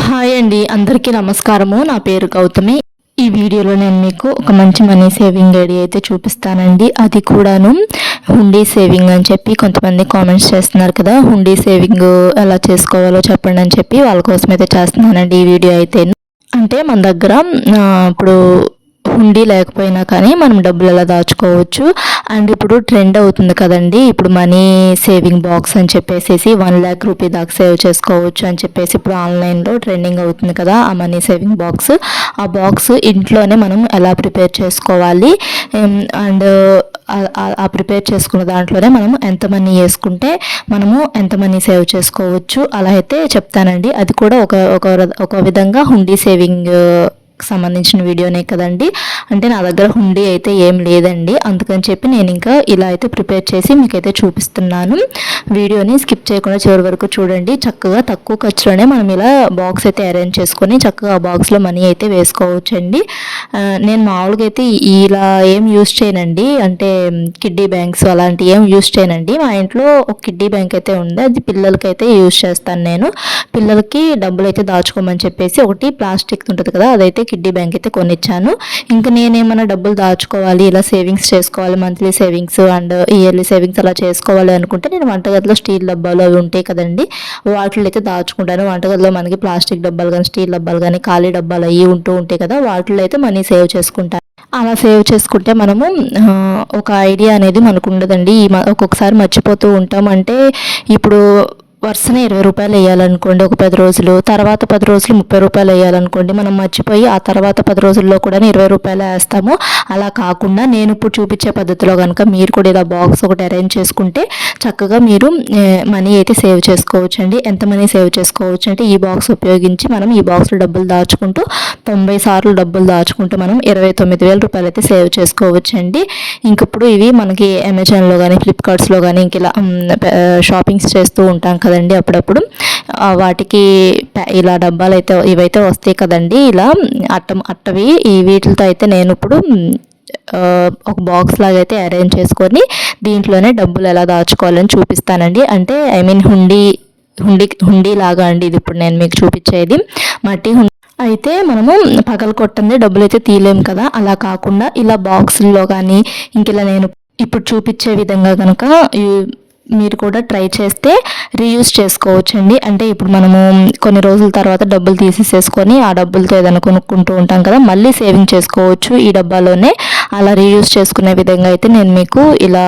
Hi అండి, అందరికీ నమస్కారము. నా పేరు గౌతమి. ఈ వీడియోలో నేను మీకు ఒక మంచి మనీ సేవింగ్ ఐడియా అయితే చూపిస్తానండి. అది కూడాను హుండీ సేవింగ్ అని చెప్పి కొంతమంది కామెంట్స్ చేస్తున్నారు కదా, హుండీ సేవింగ్ ఎలా చేసుకోవాలో చెప్పండి అని చెప్పి వాళ్ళ కోసం అయితే చేస్తున్నానండి ఈ వీడియో అయితే. అంటే మన దగ్గర ఇప్పుడు హుండీ లేకపోయినా కానీ మనం డబ్బులు ఎలా దాచుకోవచ్చు. అండ్ ఇప్పుడు ట్రెండ్ అవుతుంది కదండి, ఇప్పుడు మనీ సేవింగ్ బాక్స్ అని చెప్పేసి 1,00,000 రూపీ దాకా సేవ్ చేసుకోవచ్చు అని చెప్పేసి ఇప్పుడు ఆన్లైన్లో ట్రెండింగ్ అవుతుంది కదా ఆ మనీ సేవింగ్ బాక్స్. ఆ బాక్స్ ఇంట్లోనే మనం ఎలా ప్రిపేర్ చేసుకోవాలి అండ్ ఆ ప్రిపేర్ చేసుకున్న దాంట్లోనే మనం ఎంత మనీ వేసుకుంటే మనము ఎంత మనీ సేవ్ చేసుకోవచ్చు అలా అయితే చెప్తానండి. అది కూడా ఒక విధంగా హుండీ సేవింగ్ సంబంధించిన వీడియోనే కదండి. అంటే నా దగ్గర హుండీ అయితే ఏం లేదండి, అందుకని చెప్పి నేను ఇంకా ఇలా అయితే ప్రిపేర్ చేసి మీకైతే చూపిస్తున్నాను. వీడియోని స్కిప్ చేయకుండా చివరి వరకు చూడండి. చక్కగా తక్కువ ఖర్చులోనే మనం ఇలా బాక్స్ అయితే అరేంజ్ చేసుకొని చక్కగా ఆ బాక్స్లో మనీ అయితే వేసుకోవచ్చండి. నేను మామూలుగా అయితే ఇలా ఏం యూస్ చేయనండి, అంటే కిడ్డీ బ్యాంక్స్ అలాంటివి ఏం యూస్ చేయనండి. మా ఇంట్లో ఒక కిడ్డీ బ్యాంక్ అయితే ఉంది, అది పిల్లలకైతే యూస్ చేస్తాను. నేను పిల్లలకి డబ్బులు అయితే దాచుకోమని చెప్పేసి ఒకటి ప్లాస్టిక్ ఉంటుంది కదా, అదైతే కిడ్డీ బ్యాంక్ అయితే కొనిచ్చాను. ఇంకా నేనేమైనా డబ్బులు దాచుకోవాలి, ఇలా సేవింగ్స్ చేసుకోవాలి, monthly savings and yearly savings అలా చేసుకోవాలి అనుకుంటే నేను వంటగదిలో స్టీల్ డబ్బాలు అవి ఉంటాయి కదండి, వాటిలో అయితే దాచుకుంటాను. వంటగదిలో మనకి ప్లాస్టిక్ డబ్బాలు కానీ స్టీల్ డబ్బాలు కానీ ఖాళీ డబ్బాలు అవి ఉంటాయి కదా, వాటిలో అయితే మనీ సేవ్ చేసుకుంటాను. అలా సేవ్ చేసుకుంటే మనము ఒక ఐడియా అనేది మనకు ఉండదండి. ఒక్కొక్కసారి మర్చిపోతూ ఉంటాం. అంటే ఇప్పుడు వరుసనే 20 రూపాయలు వేయాలనుకోండి ఒక 10 రోజులు, తర్వాత 10 రోజులు 30 రూపాయలు వేయాలనుకోండి, మనం మర్చిపోయి ఆ తర్వాత 10 రోజుల్లో కూడా 20 రూపాయలు వేస్తాము. అలా కాకుండా నేను ఇప్పుడు చూపించే పద్ధతిలో కనుక మీరు కూడా ఇలా బాక్స్ ఒకటి అరేంజ్ చేసుకుంటే చక్కగా మీరు మనీ అయితే సేవ్ చేసుకోవచ్చు అండి. ఎంత మనీ సేవ్ చేసుకోవచ్చు అంటే ఈ బాక్స్ ఉపయోగించి మనం ఈ బాక్స్లో డబ్బులు దాచుకుంటూ 90 సార్లు డబ్బులు దాచుకుంటూ మనం 29,000 రూపాయలు అయితే సేవ్ చేసుకోవచ్చు అండి. ఇంకప్పుడు ఇవి మనకి అమెజాన్లో కానీ ఫ్లిప్కార్ట్స్లో కానీ ఇంక ఇలా షాపింగ్స్ చేస్తూ ఉంటాం కదండి అప్పుడప్పుడు, వాటికి ఇలా డబ్బాలు అయితే ఇవైతే వస్తాయి కదండి, ఇలా అట్టవి ఈ వీటితో అయితే నేను ఇప్పుడు ఒక బాక్స్ లాగా అయితే అరేంజ్ చేసుకొని దీంట్లోనే డబ్బులు ఎలా దాచుకోవాలని చూపిస్తానండి. అంటే ఐ మీన్ హుండీ లాగా అండి ఇది ఇప్పుడు నేను మీకు చూపించేది. మట్టి హుండీ అయితే మనము పగల కొట్టండి డబ్బులు అయితే తీయలేము కదా, అలా కాకుండా ఇలా బాక్సుల్లో కానీ ఇంక ఇలా నేను ఇప్పుడు చూపించే విధంగా కనుక మీరు కూడా ట్రై చేస్తే రీయూజ్ చేసుకోవచ్చండి. అంటే ఇప్పుడు మనము కొన్ని రోజుల తర్వాత డబ్బులు తీసేసుకొని ఆ డబ్బులతో ఏదైనా కొనుక్కుంటూ ఉంటాం కదా, మళ్ళీ సేవింగ్ చేసుకోవచ్చు ఈ డబ్బాలోనే. అలా రీయూజ్ చేసుకునే విధంగా అయితే నేను మీకు ఇలా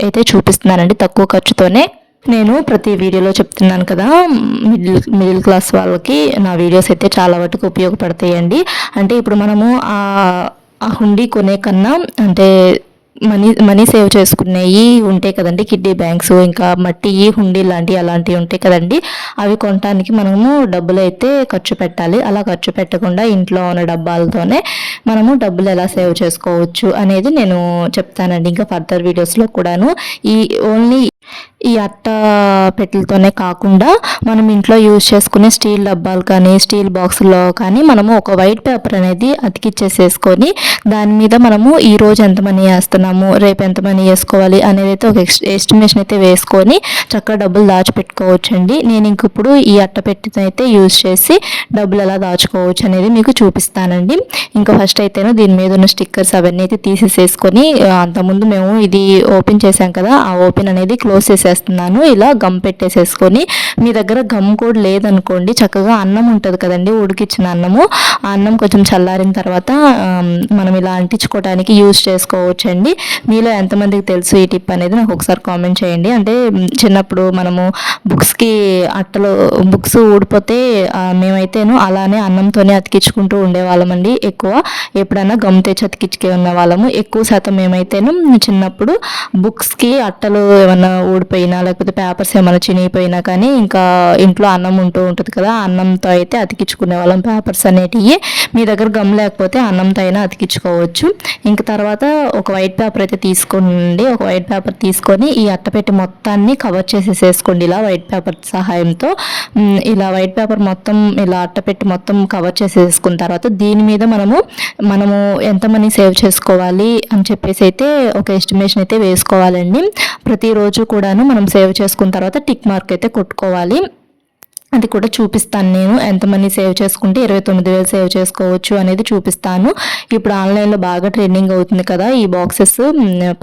అయితే చూపిస్తున్నానండి తక్కువ ఖర్చుతోనే. నేను ప్రతి వీడియోలో చెప్తున్నాను కదా, మిడిల్ క్లాస్ వాళ్ళకి నా వీడియోస్ అయితే చాలా వరకు ఉపయోగపడతాయండి. అంటే ఇప్పుడు మనము ఆ హుండీ కొనే కన్నా అంటే మనీ సేవ్ చేసుకునేవి ఉంటాయి కదండి, కిడ్డీ బ్యాంక్స్ ఇంకా మట్టి హుండీ అలాంటివి ఉంటాయి కదండి, అవి కొనడానికి మనము డబ్బులు అయితే ఖర్చు పెట్టాలి. అలా ఖర్చు పెట్టకుండా ఇంట్లో ఉన్న డబ్బాలతోనే మనము డబ్బులు ఎలా సేవ్ చేసుకోవచ్చు అనేది నేను చెప్తానండి ఇంకా ఫర్దర్ వీడియోస్లో కూడాను. ఈ అట్ట పెట్టెలతోనే కాకుండా మనం ఇంట్లో యూజ్ చేసుకునే స్టీల్ డబ్బాలు కానీ స్టీల్ బాక్సుల్లో కానీ మనము ఒక వైట్ పేపర్ అనేది అతికిచ్చేసేసుకొని దాని మీద మనము ఈ రోజు ఎంత మనీ వేస్తున్నాము, రేపు ఎంత మనీ వేసుకోవాలి అనేది అయితే ఒక ఎస్టిమేషన్ అయితే వేసుకొని చక్కగా డబ్బులు దాచిపెట్టుకోవచ్చండి. నేను ఇంక ఇప్పుడు ఈ అట్ట పెట్టెతో అయితే యూజ్ చేసి డబ్బులు ఎలా దాచుకోవచ్చు అనేది మీకు చూపిస్తానండి. ఇంకా ఫస్ట్ అయితేనో దీని మీద ఉన్న స్టిక్కర్స్ అవన్నీ అయితే తీసేసేసుకొని, అంతకుముందు మేము ఇది ఓపెన్ చేసాం కదా, ఆ ఓపెన్ అనేది క్లోజ్ చేసేస్తున్నాను. ఇలా గమ్ పెట్టేసేసుకొని, మీ దగ్గర గమ్ కూడా లేదనుకోండి చక్కగా అన్నం ఉంటుంది కదండి ఉడికిచ్చిన అన్నము, ఆ అన్నం కొంచెం చల్లారిన తర్వాత మనం ఇలా అంటించుకోవడానికి యూజ్ చేసుకోవచ్చండి. మీలో ఎంతమందికి తెలుసు ఈ టిప్ అనేది నాకు ఒకసారి కామెంట్ చేయండి. అంటే చిన్నప్పుడు మనము బుక్స్ ఊడిపోతే మేమైతేను అలానే అన్నంతోనే అతికించుకుంటూ ఉండేవాళ్ళమండి. ఎక్కువ ఎప్పుడైనా గమ్ తెచ్చి అతికించుకే ఉన్న వాళ్ళము. ఎక్కువ శాతం మేమైతేను చిన్నప్పుడు బుక్స్కి అట్టలు ఏమన్నా ఊడిపోయినా లేకపోతే పేపర్స్ ఏమైనా చినిగిపోయినా కానీ ఇంకా ఇంట్లో అన్నం ఉంటుంది కదా, అన్నంతో అయితే అతికించుకునే వాళ్ళం పేపర్స్ అనేటివి. మీ దగ్గర గమ్ లేకపోతే అన్నంతో అయినా అతికించుకోవచ్చు. ఇంక తర్వాత ఒక వైట్ పేపర్ అయితే తీసుకోండి. ఒక వైట్ పేపర్ తీసుకొని ఈ అట్టపెట్టి మొత్తాన్ని కవర్ చేసేసుకోండి ఇలా వైట్ పేపర్ సహాయంతో. ఇలా వైట్ పేపర్ మొత్తం ఇలా అట్టపెట్టి మొత్తం కవర్ చేసేసుకున్న తర్వాత దీని మీద మనము ఎంత మనీ సేవ్ చేసుకోవాలి అని చెప్పేసి అయితే ఒక ఎస్టిమేషన్ అయితే వేసుకోవాలండి. ప్రతిరోజు కూడాను మనం సేవ్ చేసుకున్న తర్వాత టిక్ మార్క్ అయితే కొట్టుకోవాలి. అది కూడా చూపిస్తాను. నేను ఎంత మనీ సేవ్ చేసుకుంటే 29,000 సేవ్ చేసుకోవచ్చు అనేది చూపిస్తాను. ఇప్పుడు ఆన్లైన్లో బాగా ట్రెండింగ్ అవుతుంది కదా ఈ బాక్సెస్.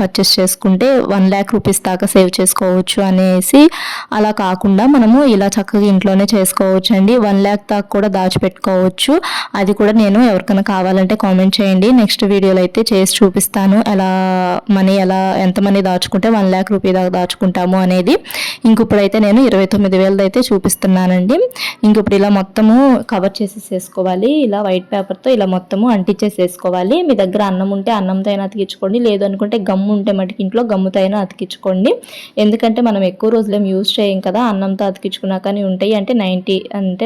పర్చేస్ చేసుకుంటే 1,00,000 రూపీస్ దాకా సేవ్ చేసుకోవచ్చు అనేసి. అలా కాకుండా మనము ఇలా చక్కగా ఇంట్లోనే చేసుకోవచ్చు అండి. 1,00,000 దాకా కూడా దాచిపెట్టుకోవచ్చు. అది కూడా నేను ఎవరికైనా కావాలంటే కామెంట్ చేయండి. నెక్స్ట్ వీడియోలో అయితే చేసి చూపిస్తాను. ఎంత మనీ దాచుకుంటే 1,00,000 రూపీ దాకా దాచుకుంటాము అనేది. ఇప్పుడైతే నేను 29,000 అయితే చూపిస్తున్నాను. ఇంక ఇప్పుడు ఇలా మొత్తము కవర్ చేసేసుకోవాలి. ఇలా వైట్ పేపర్తో ఇలా మొత్తము అంటించేసేసుకోవాలి. మీ దగ్గర అన్నం ఉంటే అన్నంతో అయినా అతికించుకోండి, లేదు అనుకుంటే గమ్ము ఉంటే మటుకు ఇంట్లో గమ్ముతో అయినా అతికించుకోండి. ఎందుకంటే మనం ఎక్కువ రోజులు యూజ్ చేయం కదా, అన్నంతో అతికించుకున్నా కానీ ఉంటాయి. అంటే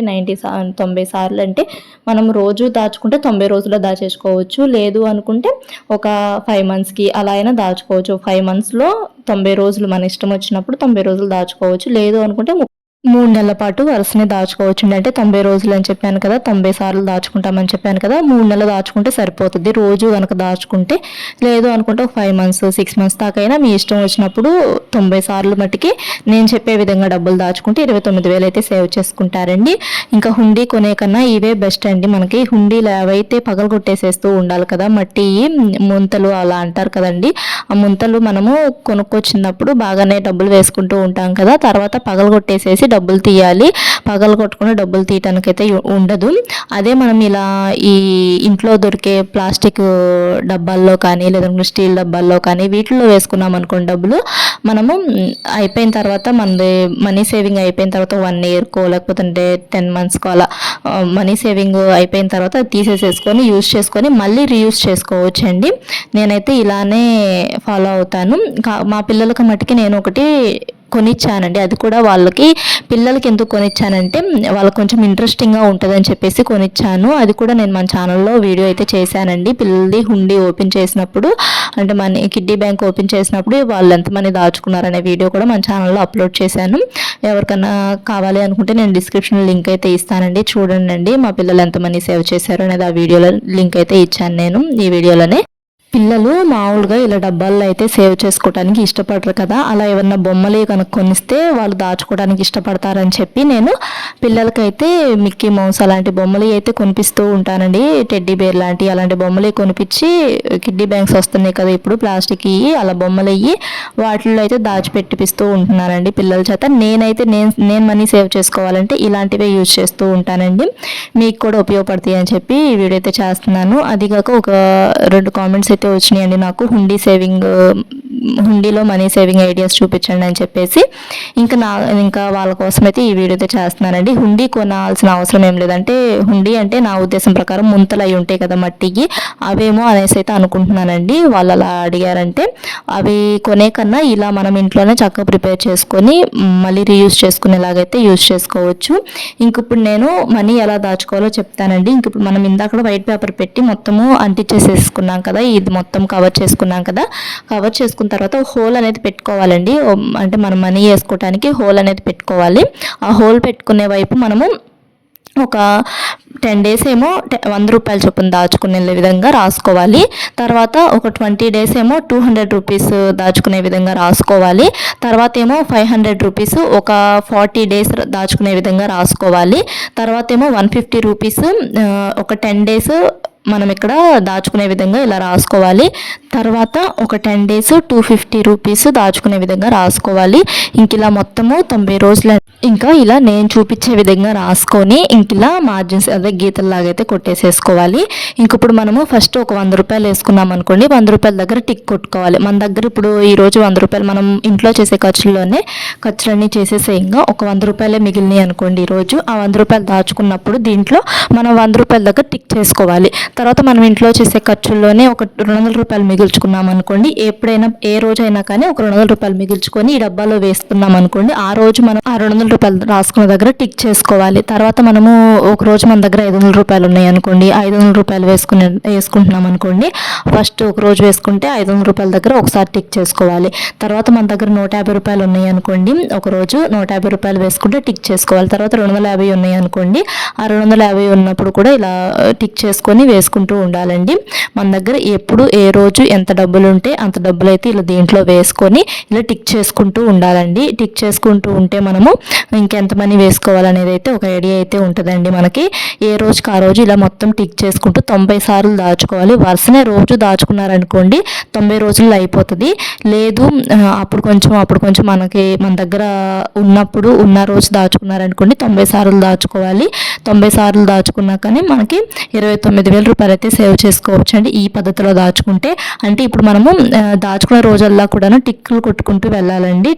90 సార్లు అంటే మనం రోజు దాచుకుంటే 90 రోజుల్లో దాచేసుకోవచ్చు. లేదు అనుకుంటే ఒక 5 మంత్స్కి అలా అయినా దాచుకోవచ్చు. 5 మంత్స్లో 90 రోజులు మన ఇష్టం వచ్చినప్పుడు 90 రోజులు దాచుకోవచ్చు. లేదు అనుకుంటే 3 నెలల పాటు వరుసనే దాచుకోవచ్చు. అంటే 90 రోజులు అని చెప్పాను కదా, 90 సార్లు దాచుకుంటామని చెప్పాను కదా, 3 నెలలు దాచుకుంటే సరిపోతుంది రోజు కనుక దాచుకుంటే. లేదు అనుకుంటే ఒక 5 మంత్స్ 6 మంత్స్ దాకా అయినా మీ ఇష్టం వచ్చినప్పుడు 90 సార్లు మట్టుకి నేను చెప్పే విధంగా డబ్బులు దాచుకుంటే 29,000 అయితే సేవ్ చేసుకుంటారండి. ఇంకా హుండీ కొనే కన్నా ఇవే బెస్ట్ అండి. మనకి హుండీలు అవైతే పగలగొట్టేసేస్తూ ఉండాలి కదా, మట్టి ముంతలు అలా అంటారు కదండి. ఆ ముంతలు మనము కొనుక్కొచ్చినప్పుడు బాగానే డబ్బులు వేసుకుంటూ ఉంటాం కదా, తర్వాత పగలగొట్టేసేసి డబ్బులు తీయాలి. పగలు కొట్టుకుని డబ్బులు తీయటానికైతే ఉండదు. అదే మనం ఇలా ఈ ఇంట్లో దొరికే ప్లాస్టిక్ డబ్బాల్లో కానీ లేదంటే స్టీల్ డబ్బాల్లో కానీ వీటిల్లో వేసుకున్నాం అనుకోండి డబ్బులు, మనము అయిపోయిన తర్వాత మనీ సేవింగ్ అయిపోయిన తర్వాత 1 ఇయర్కో లేకపోతే 10 మంత్స్కో అలా మనీ సేవింగ్ అయిపోయిన తర్వాత తీసేసేసుకొని యూజ్ చేసుకొని మళ్ళీ రీయూజ్ చేసుకోవచ్చు అండి. నేనైతే ఇలానే ఫాలో అవుతాను. మా పిల్లలకి మట్టుకి నేను ఒకటి కొనిచ్చానండి. అది కూడా పిల్లలకి ఎందుకు కొనిచ్చానంటే వాళ్ళకి కొంచెం ఇంట్రెస్టింగ్గా ఉంటుందని చెప్పేసి కొనిచ్చాను. అది కూడా నేను మన ఛానల్లో వీడియో అయితే చేశానండి. పిల్లలది హుండీ ఓపెన్ చేసినప్పుడు, అంటే మన కిడ్డీ బ్యాంక్ ఓపెన్ చేసినప్పుడు వాళ్ళు ఎంతమంది దాచుకున్నారనే వీడియో కూడా మన ఛానల్లో అప్లోడ్ చేశాను. ఎవరికన్నా కావాలి అనుకుంటే నేను డిస్క్రిప్షన్లో లింక్ అయితే ఇస్తానండి, చూడండి. మా పిల్లలు ఎంతమంది సేవ్ చేశారు అనేది ఆ వీడియోలో లింక్ అయితే ఇచ్చాను నేను ఈ వీడియోలోనే. పిల్లలు మామూలుగా ఇలా డబ్బాల్లో అయితే సేవ్ చేసుకోవడానికి ఇష్టపడరు కదా, అలా ఏమన్నా బొమ్మలు కనుక కొనిస్తే వాళ్ళు దాచుకోవడానికి ఇష్టపడతారని చెప్పి నేను పిల్లలకైతే మిక్కీ మౌస్ అలాంటి బొమ్మలు అయితే కొనిపిస్తూ ఉంటానండి. టెడ్డీ బేర్ లాంటి అలాంటి బొమ్మలు కొనిపించి, కిడ్డీ బ్యాంక్స్ వస్తున్నాయి కదా ఇప్పుడు ప్లాస్టిక్ అలా బొమ్మలు వాటిల్లో అయితే దాచిపెట్టిపిస్తూ ఉంటున్నానండి పిల్లల చేత. నేను మనీ సేవ్ చేసుకోవాలంటే ఇలాంటివే యూజ్ చేస్తూ ఉంటానండి. మీకు కూడా ఉపయోగపడతాయి అని చెప్పి ఈ వీడియో అయితే చేస్తున్నాను. అదిగాక ఒక 2 కామెంట్స్ అయితే వచ్చినాయండి నాకు, హుండీలో మనీ సేవింగ్ ఐడియాస్ చూపించండి అని చెప్పేసి. ఇంకా వాళ్ళ కోసం అయితే ఈ వీడియో అయితే చేస్తున్నానండి. హుండీ కొనాల్సిన అవసరం ఏం లేదంటే, హుండీ అంటే నా ఉద్దేశం ప్రకారం ముంతలు అవి ఉంటాయి కదా మట్టికి, అవేమో అనేసి అయితే అనుకుంటున్నానండి. వాళ్ళు అలా అడిగారంటే అవి కొనే కన్నా ఇలా మనం ఇంట్లోనే చక్కగా ప్రిపేర్ చేసుకొని మళ్ళీ రీయూజ్ చేసుకునేలాగైతే యూజ్ చేసుకోవచ్చు. ఇప్పుడు నేను మనీ ఎలా దాచుకోవాలో చెప్తానండి. ఇప్పుడు మనం ఇందాక వైట్ పేపర్ పెట్టి మొత్తము అంటించేసేసుకున్నాం కదా, ఇది మొత్తం కవర్ చేసుకున్నాం కదా, కవర్ చేసుకున్న తర్వాత హోల్ అనేది పెట్టుకోవాలండి. అంటే మనం మనీ వేసుకోవడానికి హోల్ అనేది పెట్టుకోవాలి. ఆ హోల్ పెట్టుకునే వైపు మనము ఒక 10 days ఏమో 100 రూపాయల చొప్పున దాచుకునే విధంగా రాసుకోవాలి. తర్వాత ఒక 20 days ఏమో 200 రూపీస్ దాచుకునే విధంగా రాసుకోవాలి. తర్వాత ఏమో 500 రూపీస్ ఒక 40 days దాచుకునే విధంగా రాసుకోవాలి. తర్వాత ఏమో 150 రూపీస్ ఒక 10 days మనం ఇక్కడ దాచుకునే విధంగా ఇలా రాసుకోవాలి. తర్వాత ఒక 10 days 250 రూపీస్ దాచుకునే విధంగా రాసుకోవాలి. ఇలా మొత్తము 90 రోజులు ఇంకా ఇలా నేను చూపించే విధంగా రాసుకొని ఇలా మార్జిన్స్ అదే గీతల్లాగైతే కొట్టేసేసుకోవాలి. ఇప్పుడు మనము ఫస్ట్ ఒక 100 రూపాయలు వేసుకున్నాం అనుకోండి, 100 రూపాయల దగ్గర టిక్ కొట్టుకోవాలి. మన దగ్గర ఇప్పుడు ఈరోజు 100 రూపాయలు మనం ఇంట్లో చేసే ఖర్చులన్నీ చేసేసేయంగా ఒక 100 రూపాయలే మిగిలినాయి అనుకోండి ఈరోజు, ఆ 100 రూపాయలు దాచుకున్నప్పుడు దీంట్లో మనం 100 రూపాయల దగ్గర టిక్ చేసుకోవాలి. తర్వాత మనం ఇంట్లో చేసే ఖర్చుల్లోనే ఒక 200 రూపాయలు మిగుల్చుకున్నాం అనుకోండి, ఏ రోజైనా కానీ ఒక 200 రూపాయలు మిగుల్చుకొని ఈ డబ్బాలో వేసుకున్నాం అనుకోండి, ఆ రోజు మనం ఆ 200 రూపాయలు రాసుకున్న దగ్గర టిక్ చేసుకోవాలి. తర్వాత మనము ఒక రోజు మన దగ్గర 500 రూపాయలు ఉన్నాయి అనుకోండి, 500 రూపాయలు వేసుకుంటున్నాం అనుకోండి, ఫస్ట్ ఒక రోజు వేసుకుంటే 500 రూపాయల దగ్గర ఒకసారి టిక్ చేసుకోవాలి. తర్వాత మన దగ్గర 150 రూపాయలు ఉన్నాయి అనుకోండి, ఒక రోజు 150 రూపాయలు వేసుకుంటే టిక్ చేసుకోవాలి. తర్వాత 250 ఉన్నాయి అనుకోండి, ఆ 250 ఉన్నప్పుడు కూడా ఇలా టిక్ చేసుకొని చేసుకుంటూ ఉండాలండి. మన దగ్గర ఎప్పుడు ఏ రోజు ఎంత డబ్బులు ఉంటే అంత డబ్బులు అయితే ఇలా దీంట్లో వేసుకొని ఇలా టిక్ చేసుకుంటూ ఉండాలండి. టిక్ చేసుకుంటూ ఉంటే మనము ఇంకెంత మనీ వేసుకోవాలనేది అయితే ఒక ఐడియా అయితే ఉంటుందండి మనకి. ఏ రోజుకి ఆ రోజు ఇలా మొత్తం టిక్ చేసుకుంటూ 90 సార్లు దాచుకోవాలి. వరుసనే రోజు దాచుకున్నారనుకోండి 90 రోజుల్లో అయిపోతుంది. లేదు అప్పుడు కొంచెం మన దగ్గర ఉన్న రోజు దాచుకున్నారనుకోండి 90 సార్లు దాచుకోవాలి. 90 సార్లు దాచుకున్నా కానీ మనకి 29,000 రూపాయలు అయితే సేవ్ చేసుకోవచ్చు అండి ఈ పద్ధతిలో దాచుకుంటే. అంటే ఇప్పుడు మనము దాచుకున్న రోజల్లా కూడాను టిక్లు కొట్టుకుంటూ వెళ్ళాలండి.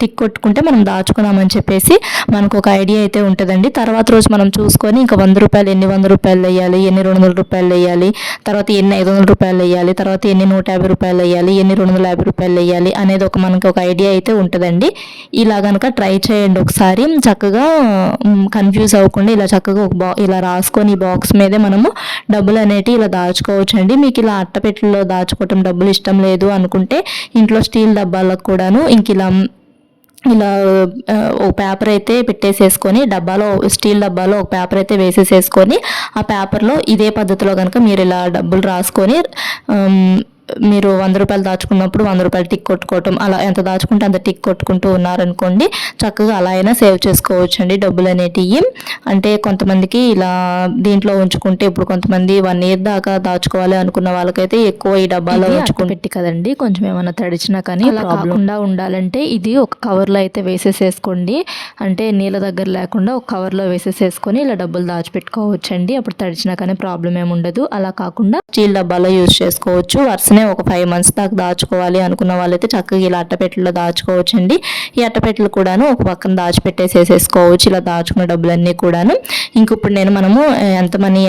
టిక్ కొట్టుకుంటే మనం దాచుకున్నామని చెప్పేసి మనకు ఒక ఐడియా అయితే ఉంటుందండి. తర్వాత రోజు మనం చూసుకొని ఇంకా 100 రూపాయలు ఎన్ని 100 రూపాయలు వేయాలి, ఎన్ని 200 రూపాయలు వేయాలి, తర్వాత ఎన్ని 500 రూపాయలు వేయాలి, తర్వాత ఎన్ని 150 రూపాయలు వేయాలి, ఎన్ని 250 రూపాయలు వేయాలి అనేది మనకి ఒక ఐడియా అయితే ఉంటుందండి. ఇలా కనుక ట్రై చేయండి ఒకసారి. చక్కగా కన్ఫ్యూజ్ అవ్వకుండా ఇలా చక్కగా ఇలా రాసుకొని బాక్స్ మీదే మనము డబ్బులు అనేటివి ఇలా దాచుకోవచ్చు అండి. మీకు ఇలా అట్టపెట్టెలో దాచుకోవటం డబ్బులు ఇష్టం లేదు అనుకుంటే ఇంట్లో స్టీల్ డబ్బాలకు కూడాను ఇలా ఒక పేపర్ అయితే పెట్టేసేసుకొని స్టీల్ డబ్బాలో ఒక పేపర్ అయితే వేసేసేసుకొని ఆ పేపర్లో ఇదే పద్ధతిలో కనుక మీరు ఇలా డబ్బులు రాసుకొని మీరు 100 రూపాయలు దాచుకున్నప్పుడు 100 రూపాయలు టిక్ కొట్టుకోవటం, అలా ఎంత దాచుకుంటే అంత టిక్ కొట్టుకుంటూ ఉన్నారనుకోండి చక్కగా అలా అయినా సేవ్ చేసుకోవచ్చు అండి డబ్బులు అనేటివి. అంటే కొంతమందికి ఇలా దీంట్లో ఉంచుకుంటే ఇప్పుడు కొంతమంది 1 ఇయర్ దాకా దాచుకోవాలి అనుకున్న వాళ్ళకైతే ఎక్కువ ఈ డబ్బాలో ఉంచుకుని కదండి కొంచెం ఏమైనా తడిచినా కానీ ప్రాబ్లంగా ఉండాలంటే ఇది ఒక కవర్లో అయితే వేసేసేసుకోండి. అంటే నీళ్ళ దగ్గర లేకుండా ఒక కవర్లో వేసేసేసుకొని ఇలా డబ్బులు దాచిపెట్టుకోవచ్చు అండి. అప్పుడు తడిచినా కానీ ప్రాబ్లం ఏమి ఉండదు. అలా కాకుండా స్టీల్ డబ్బాలో యూజ్ చేసుకోవచ్చు. వరుసనే ఒక 5 months దాకా దాచుకోవాలి అనుకున్న వాళ్ళైతే చక్కగా ఇలా అట్టపెట్టెలో దాచుకోవచ్చు అండి. ఈ అట్టపెట్టెలు కూడాను ఒక పక్కన దాచిపెట్టేసేసుకోవచ్చు ఇలా దాచుకున్న డబ్బులన్నీ కూడాను. ఇప్పుడు మనము ఎంత మనీ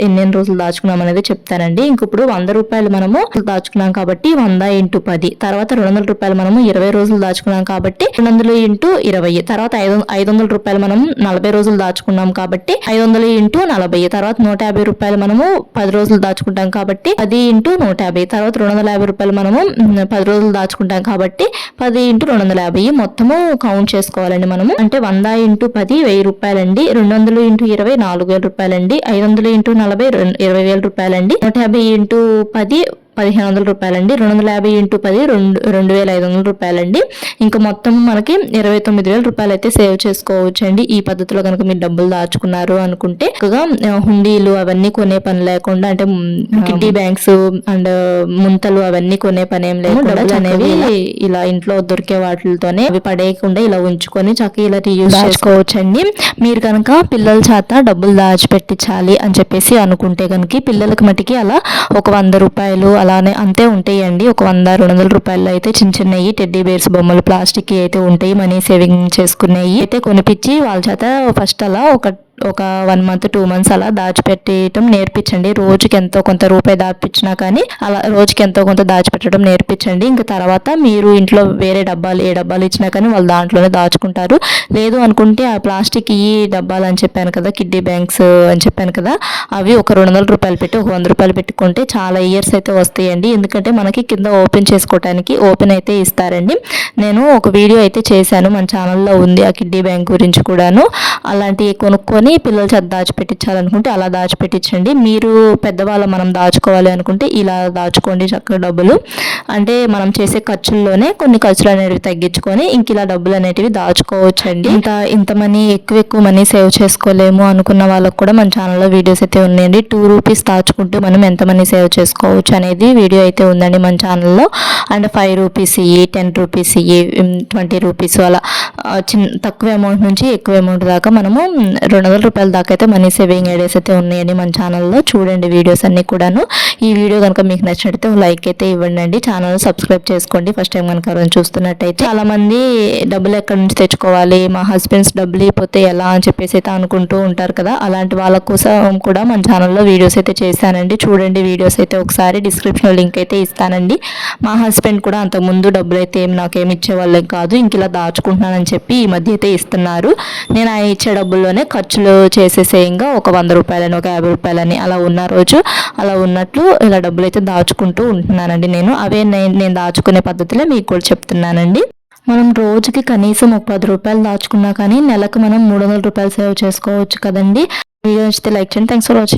ఎన్ని రోజులు దాచుకున్నాం అనేది చెప్తానండి. ఇప్పుడు 100 రూపాయలు మనము దాచుకున్నాం కాబట్టి 100 × 10, తర్వాత 200 రూపాయలు మనము 20 రోజులు దాచుకున్నాం కాబట్టి 200 × 20, తర్వాత 500 రూపాయలు మనం 40 రోజులు దాచుకున్నాం కాబట్టి 500 × 40, తర్వాత 150 రూపాయలు మనము 10 రోజులు దాచుకుంటాం కాబట్టి 10 × 150, తర్వాత 250 రూపాయలు మనము 10 రోజులు దాచుకుంటాం కాబట్టి 10 × 250 మొత్తము కౌంట్ చేసుకోవాలండి మనము. అంటే 100 × 10 1000 రూపాయలండి, 200 × 20 4,000 రూపాయలండి, 500 × 40 20,000 రూపాయలండి, 150 × 10 1,500 రూపాయలండి, 250 × 10 2,500 రూపాయలండి. ఇంకా మొత్తం మనకి 29,000 రూపాయలు అయితే సేవ్ చేసుకోవచ్చు అండి ఈ పద్ధతిలో కనుక మీరు డబ్బులు దాచుకున్నారు అనుకుంటే. హుండీలు అవన్నీ కొనే పని లేకుండా, అంటే కిడ్డీ బ్యాంక్స్ అండ్ ముంతలు అవన్నీ కొనే పని ఏం లేకుండా డబ్బులు అనేవి ఇలా ఇంట్లో దొరికే వాటితోనే అవి పడేయకుండా ఇలా ఉంచుకొని చక్కగా ఇలా రీయూజ్ చేసుకోవచ్చు అండి. మీరు కనుక పిల్లల చేత డబ్బులు దాచిపెట్టించాలి అని చెప్పేసి అనుకుంటే కనుక పిల్లలకి మటుకి అలా ఒక 100 రూపాయలు అలానే అంతే ఉంటాయండి. ఒక 100-200 రూపాయలు అయితే చిన్నవి టెడ్డీ బేర్స్ బొమ్మలు ప్లాస్టిక్ అయితే ఉంటాయి. మనీ సేవింగ్ చేసుకునేవి అయితే కొనిపించి వాళ్ళ చేత ఫస్ట్ అలా ఒక 1 month 2 months అలా దాచిపెట్టడం నేర్పించండి. రోజుకి ఎంతో కొంత రూపాయి దాచిపెట్టినా కానీ అలా రోజుకి ఎంతో కొంత దాచిపెట్టడం నేర్పించండి. ఇంకా తర్వాత మీరు ఇంట్లో వేరే ఏ డబ్బాలు ఇచ్చినా కానీ వాళ్ళు దాంట్లోనే దాచుకుంటారు. లేదు అనుకుంటే ఆ ప్లాస్టిక్ ఈ డబ్బాలు అని చెప్పాను కదా, కిడ్డీ బ్యాంక్స్ అని చెప్పాను కదా, అవి ఒక 200 రూపాయలు పెట్టి ఒక 100 రూపాయలు పెట్టుకుంటే చాలా ఇయర్స్ అయితే వస్తాయండి. ఎందుకంటే మనకి కింద ఓపెన్ చేసుకోవడానికి ఓపెన్ అయితే ఇస్తారండి. నేను ఒక వీడియో అయితే చేశాను, మన ఛానల్లో ఉంది ఆ కిడ్డీ బ్యాంక్ గురించి కూడాను. అలాంటివి కొనుక్కొని పిల్లల చేత దాచిపెట్టించాలనుకుంటే అలా దాచిపెట్టించండి. మీరు పెద్దవాళ్ళు మనం దాచుకోవాలి అనుకుంటే ఇలా దాచుకోండి చక్కగా డబ్బులు. అంటే మనం చేసే ఖర్చుల్లోనే కొన్ని ఖర్చులు అనేవి తగ్గించుకొని ఇంక ఇలా డబ్బులు అనేటివి దాచుకోవచ్చు అండి. ఇంత మనీ ఎక్కువ మనీ సేవ్ చేసుకోలేము అనుకున్న వాళ్ళకు కూడా మన ఛానల్లో వీడియోస్ అయితే ఉన్నాయండి. 2 రూపీస్ దాచుకుంటూ మనం ఎంత మనీ సేవ్ చేసుకోవచ్చు అనేది వీడియో అయితే ఉందండి మన ఛానల్లో. అండ్ 5 రూపీస్ 10 రూపీస్ 20 రూపీస్ అలా తక్కువ అమౌంట్ నుంచి ఎక్కువ అమౌంట్ దాకా మనము 200 రూపాయల దాకా అయితే మనీ సేవింగ్ ఐడియాస్ అయితే ఉన్నాయండి మన ఛానల్లో. చూడండి వీడియోస్ అన్నీ కూడాను. ఈ వీడియో కనుక మీకు నచ్చినట్టయితే లైక్ అయితే ఇవ్వండి. ఛానల్ సబ్స్క్రైబ్ చేసుకోండి ఫస్ట్ టైం కనుక ఎవరైనా చూస్తున్నట్టయితే. చాలా మంది డబ్బులు ఎక్కడి నుంచి తెచ్చుకోవాలి, మా హస్బెండ్స్ డబ్బులు అయిపోతే ఎలా అని చెప్పేసి అయితే అనుకుంటూ ఉంటారు కదా, అలాంటి వాళ్ళ కోసం కూడా మన ఛానల్లో వీడియోస్ అయితే చేశానండి. చూడండి వీడియోస్ అయితే ఒకసారి డిస్క్రిప్షన్లో లింక్ అయితే ఇస్తానండి. మా హస్బెండ్ కూడా అంతకుముందు డబ్బులు అయితే నాకేమి ఇచ్చేవాళ్ళం కాదు, ఇంక ఇలా దాచుకుంటున్నానని చెప్పి ఈ మధ్య అయితే ఇస్తున్నారు. నేను ఆయన ఇచ్చే డబ్బుల్లోనే ఖర్చులు చేసేసేయంగా ఒక 100 రూపాయలని ఒక 50 రూపాయలని అలా ఉన్న రోజు అలా ఉన్నట్లు ఇలా డబ్బులు అయితే దాచుకుంటూ ఉంటున్నానండి నేను. అవే నేను దాచుకునే పద్ధతిలో మీకు కూడా చెప్తున్నానండి. మనం రోజుకి కనీసం ఒక 10 రూపాయలు దాచుకున్నా కానీ నెలకు మనం 300 రూపాయలు సేవ్ చేసుకోవచ్చు కదండి. వీడియో నచ్చితే లైక్ చేయండి. Thanks for watching.